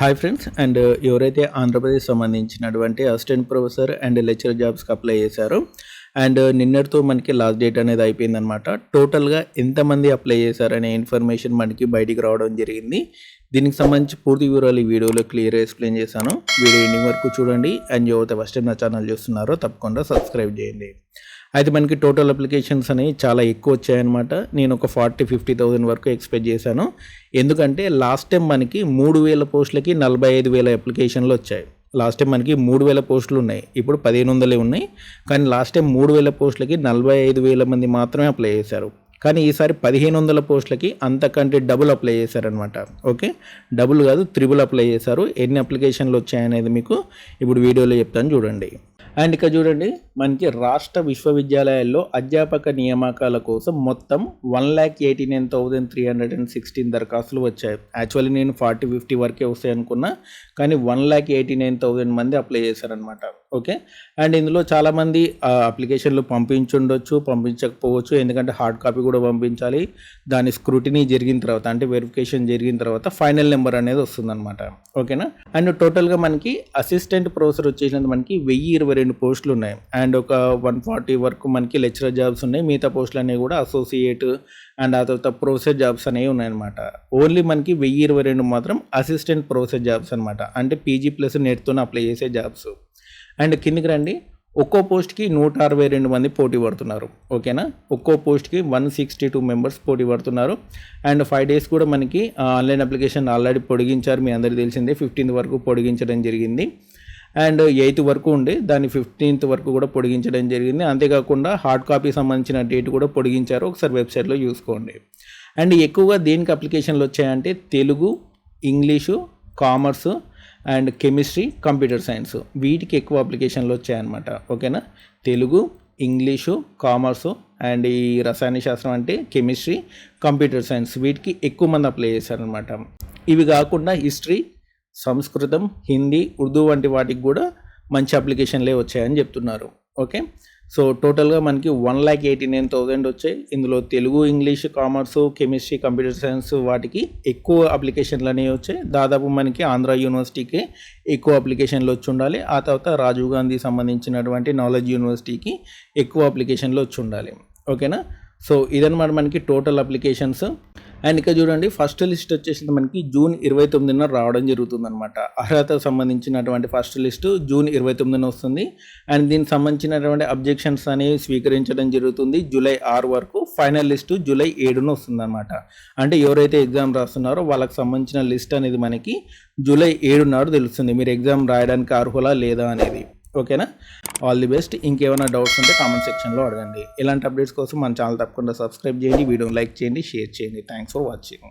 Hi friends and ఎవరైతే ఆంధ్రప్రదేశ్ సంబంధించినటువంటి assistant professor and lecturer జాబ్స్కి అప్లై చేశారో అండ్ నిన్నటితో మనకి లాస్ట్ డేట్ అనేది అయిపోయిందనమాట. టోటల్గా ఎంతమంది అప్లై చేశారనే ఇన్ఫర్మేషన్ మనకి బయటికి రావడం జరిగింది. దీనికి సంబంధించి పూర్తి వివరాలు ఈ వీడియోలో క్లియర్గా ఎక్స్ప్లెయిన్ చేశాను. వీడియో ఎండింగ్ వరకు చూడండి అండ్ ఎవరైతే ఫస్ట్ టైం నా ఛానల్ చూస్తున్నారో తప్పకుండా సబ్స్క్రైబ్ చేయండి. అయితే మనకి టోటల్ అప్లికేషన్స్ అనేవి చాలా ఎక్కువ వచ్చాయన్నమాట. నేను ఒక 40-50,000 వరకు ఎక్స్పెక్ట్ చేశాను. ఎందుకంటే లాస్ట్ టైం మనకి 3,000 పోస్టులకి 45,000 అప్లికేషన్లు వచ్చాయి. లాస్ట్ టైం మనకి 3,000 పోస్టులు ఉన్నాయి, ఇప్పుడు 1,500 ఉన్నాయి. కానీ లాస్ట్ టైం 3,000 పోస్టులకి 45,000 మంది మాత్రమే అప్లై చేశారు. కానీ ఈసారి 1,500 పోస్టులకి అంతకంటే డబుల్ అప్లై చేశారనమాట. ఓకే, డబుల్ కాదు, త్రిబుల్ అప్లై చేశారు. ఎన్ని అప్లికేషన్లు వచ్చాయనేది మీకు ఇప్పుడు వీడియోలో చెప్తాను చూడండి. అండ్ ఇక్కడ చూడండి, మనకి రాష్ట్ర విశ్వవిద్యాలయాల్లో అధ్యాపక నియామకాల కోసం మొత్తం 1,89,316 దరఖాస్తులు వచ్చాయి. యాక్చువల్లీ నేను 40-50 వరకే వస్తాయి అనుకున్నా, కానీ 1,89,000 మంది అప్లై చేశారనమాట. ఓకే, అండ్ ఇందులో చాలామంది అప్లికేషన్లు పంపించుండొచ్చు, పంపించకపోవచ్చు. ఎందుకంటే హార్డ్ కాపీ కూడా పంపించాలి. దాని స్క్రూటినీ జరిగిన తర్వాత, అంటే వెరిఫికేషన్ జరిగిన తర్వాత ఫైనల్ నెంబర్ అనేది వస్తుందన్నమాట. ఓకేనా, అండ్ టోటల్గా మనకి అసిస్టెంట్ ప్రొఫెసర్ వచ్చేసినందుకు మనకి 1,022 పోస్టులు ఉన్నాయి. అండ్ ఒక 140 వరకు మనకి లెక్చరర్ జాబ్స్ ఉన్నాయి. మిగతా పోస్టులు అనేవి కూడా అసోసియేట్ అండ్ ఆ తర్వాత ప్రొఫెసర్ జాబ్స్ అనేవి ఉన్నాయన్నమాట. ఓన్లీ మనకి 1,022 మాత్రం అసిస్టెంట్ ప్రొఫెసర్ జాబ్స్ అనమాట. అంటే పీజీ ప్లస్ నెట్తోనే అప్లై చేసే జాబ్స్. అండ్ కిందికి రండి, ఒక్కో పోస్ట్కి 162 మంది పోటీ పడుతున్నారు. ఓకేనా, ఒక్కో పోస్ట్కి 162 మెంబర్స్ పోటీ పడుతున్నారు. అండ్ 5 days కూడా మనకి ఆన్లైన్ అప్లికేషన్ ఆల్రెడీ పొడిగించారు. మీ అందరికీ తెలిసిందే, 15th వరకు పొడిగించడం జరిగింది. అండ్ 8th వరకు ఉండి దాన్ని 15th వరకు కూడా పొడిగించడం జరిగింది. అంతేకాకుండా హార్డ్ కాపీ సంబంధించిన డేట్ కూడా పొడిగించారు. ఒకసారి వెబ్సైట్లో చూసుకోండి. అండ్ ఎక్కువగా దేనికి అప్లికేషన్లు వచ్చాయంటే Telugu, English, commerce and chemistry, computer science, వీటికి ఎక్కువ అప్లికేషన్లు వచ్చాయన్నమాట. ఓకేనా, తెలుగు, ఇంగ్లీషు, కామర్సు అండ్ ఈ రసాయన శాస్త్రం అంటే కెమిస్ట్రీ, కంప్యూటర్ సైన్స్, వీటికి ఎక్కువ మంది అప్లై చేశారనమాట. ఇవి కాకుండా హిస్టరీ, సంస్కృతం, హిందీ, ఉర్దూ వంటి వాటికి కూడా మంచి అప్లికేషన్లే వచ్చాయని చెప్తున్నారు. ఓకే, సో టోటల్గా మనకి 1,89,000 వచ్చాయి. ఇందులో Telugu, English, commerce, chemistry, computer science వాటికి ఎక్కువ అప్లికేషన్లు అనేవి వచ్చాయి. దాదాపు మనకి ఆంధ్ర యూనివర్సిటీకి ఎక్కువ అప్లికేషన్లు వచ్చి ఉండాలి. ఆ తర్వాత రాజీవ్ గాంధీ సంబంధించినటువంటి నాలెడ్జ్ యూనివర్సిటీకి ఎక్కువ అప్లికేషన్లు వచ్చి ఉండాలి. ఓకేనా, సో ఇదన్నమాట మనకి టోటల్ అప్లికేషన్స్. అండ్ ఇక్కడ చూడండి, ఫస్ట్ లిస్ట్ వచ్చేసి మనకి June 29న రావడం జరుగుతుందన్నమాట. అర్హత సంబంధించినటువంటి ఫస్ట్ లిస్టు June 29న వస్తుంది. అండ్ దీనికి సంబంధించినటువంటి అబ్జెక్షన్స్ అనేవి స్వీకరించడం జరుగుతుంది July 6 వరకు. ఫైనల్ లిస్టు July 7న వస్తుందన్నమాట. అంటే ఎవరైతే ఎగ్జామ్ రాస్తున్నారో వాళ్ళకి సంబంధించిన లిస్ట్ అనేది మనకి July 7 నాడు తెలుస్తుంది, మీరు ఎగ్జామ్ రాయడానికి అర్హులా లేదా అనేది. ఓకేనా, ఆల్ ది బెస్ట్. ఇంకేమైనా డౌట్స్ ఉంటే కామెంట్ సెక్షన్లో అడగండి. ఇలాంటి అప్డేట్స్ కోసం మన ఛానల్ తప్పకుండా సబ్స్క్రైబ్ చేయండి, వీడియోని లైక్ చేయండి, షేర్ చేయండి. Thanks for watching.